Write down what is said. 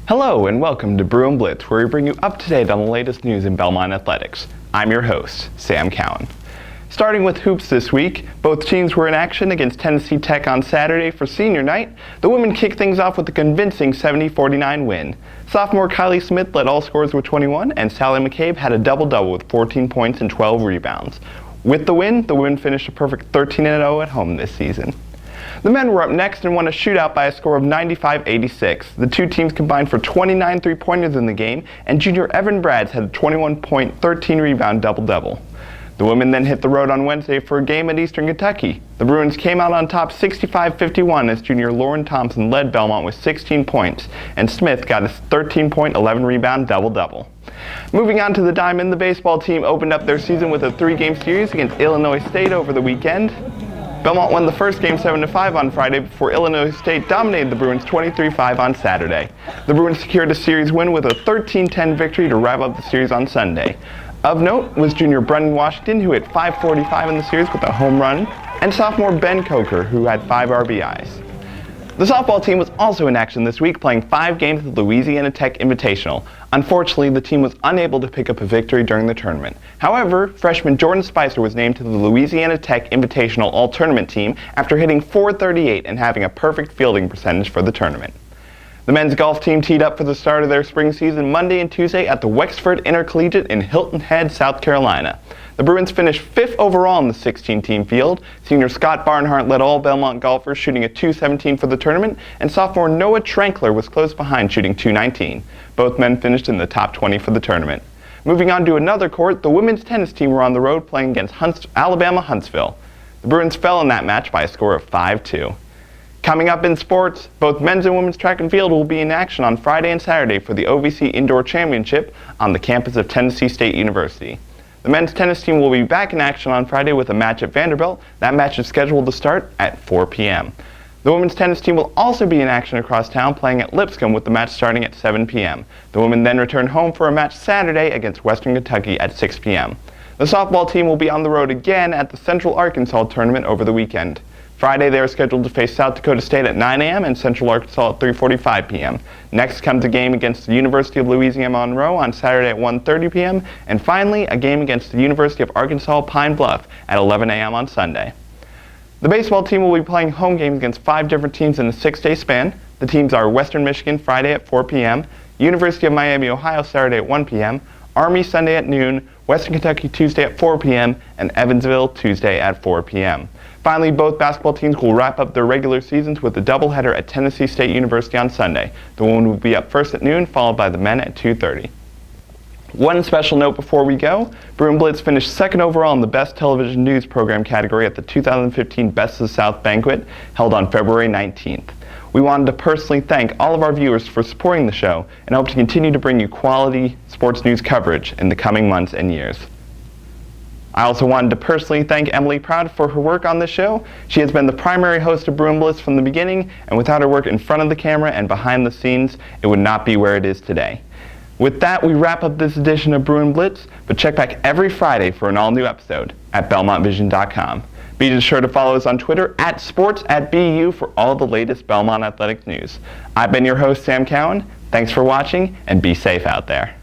Hello and welcome to Bruin Blitz, where we bring you up to date on the latest news in Belmont athletics. I'm your host, Sam Cowan. Starting with hoops this week, both teams were in action against Tennessee Tech on Saturday for senior night. The women kicked things off with a convincing 70-49 win. Sophomore Kylie Smith led all scorers with 21, and Sally McCabe had a double-double with 14 points and 12 rebounds. With the win, the women finished a perfect 13-0 at home this season. The men were up next and won a shootout by a score of 95-86. The two teams combined for 29 three-pointers in the game, and junior Evan Brads had a 21-point, 13-rebound double-double. The women then hit the road on Wednesday for a game at Eastern Kentucky. The Bruins came out on top 65-51 as junior Lauren Thompson led Belmont with 16 points, and Smith got a 13-point, 11-rebound double-double. Moving on to the Diamond, the baseball team opened up their season with a 3-game series against Illinois State over the weekend. Belmont won the first game 7-5 on Friday before Illinois State dominated the Bruins 23-5 on Saturday. The Bruins secured a series win with a 13-10 victory to wrap up the series on Sunday. Of note was junior Brendan Washington, who hit .545 in the series with a home run, and sophomore Ben Coker, who had 5 RBIs. The softball team was also in action this week, playing 5 games at the Louisiana Tech Invitational. Unfortunately, the team was unable to pick up a victory during the tournament. However, freshman Jordan Spicer was named to the Louisiana Tech Invitational All-Tournament team after hitting .438 and having a perfect fielding percentage for the tournament. The men's golf team teed up for the start of their spring season Monday and Tuesday at the Wexford Intercollegiate in Hilton Head, South Carolina. The Bruins finished 5th overall in the 16-team field. Senior Scott Barnhart led all Belmont golfers, shooting a .217 for the tournament, and sophomore Noah Trankler was close behind, shooting .219. Both men finished in the top 20 for the tournament. Moving on to another court, the women's tennis team were on the road playing against Alabama Huntsville. The Bruins fell in that match by a score of 5-2. Coming up in sports, both men's and women's track and field will be in action on Friday and Saturday for the OVC Indoor Championship on the campus of Tennessee State University. The men's tennis team will be back in action on Friday with a match at Vanderbilt. That match is scheduled to start at 4 p.m. The women's tennis team will also be in action across town playing at Lipscomb with the match starting at 7 p.m. The women then return home for a match Saturday against Western Kentucky at 6 p.m. The softball team will be on the road again at the Central Arkansas tournament over the weekend. Friday, they are scheduled to face South Dakota State at 9 a.m. and Central Arkansas at 3:45 p.m. Next comes a game against the University of Louisiana Monroe on Saturday at 1:30 p.m. And finally, a game against the University of Arkansas Pine Bluff at 11 a.m. on Sunday. The baseball team will be playing home games against 5 different teams in a 6-day span. The teams are Western Michigan Friday at 4 p.m., University of Miami, Ohio Saturday at 1 p.m., Army Sunday at noon, Western Kentucky Tuesday at 4 p.m., and Evansville Tuesday at 4 p.m. Finally, both basketball teams will wrap up their regular seasons with a doubleheader at Tennessee State University on Sunday. The women will be up first at noon, followed by the men at 2:30. One special note before we go, Bruin Blitz finished 2nd overall in the Best Television News Program category at the 2015 Best of the South banquet held on February 19th. We wanted to personally thank all of our viewers for supporting the show and hope to continue to bring you quality sports news coverage in the coming months and years. I also wanted to personally thank Emily Proud for her work on this show. She has been the primary host of Bruin Blitz from the beginning, and without her work in front of the camera and behind the scenes, it would not be where it is today. With that, we wrap up this edition of Bruin Blitz, but check back every Friday for an all-new episode at BelmontVision.com. Be sure to follow us on Twitter at sports@BU for all the latest Belmont athletics news. I've been your host, Sam Cowan. Thanks for watching, and be safe out there.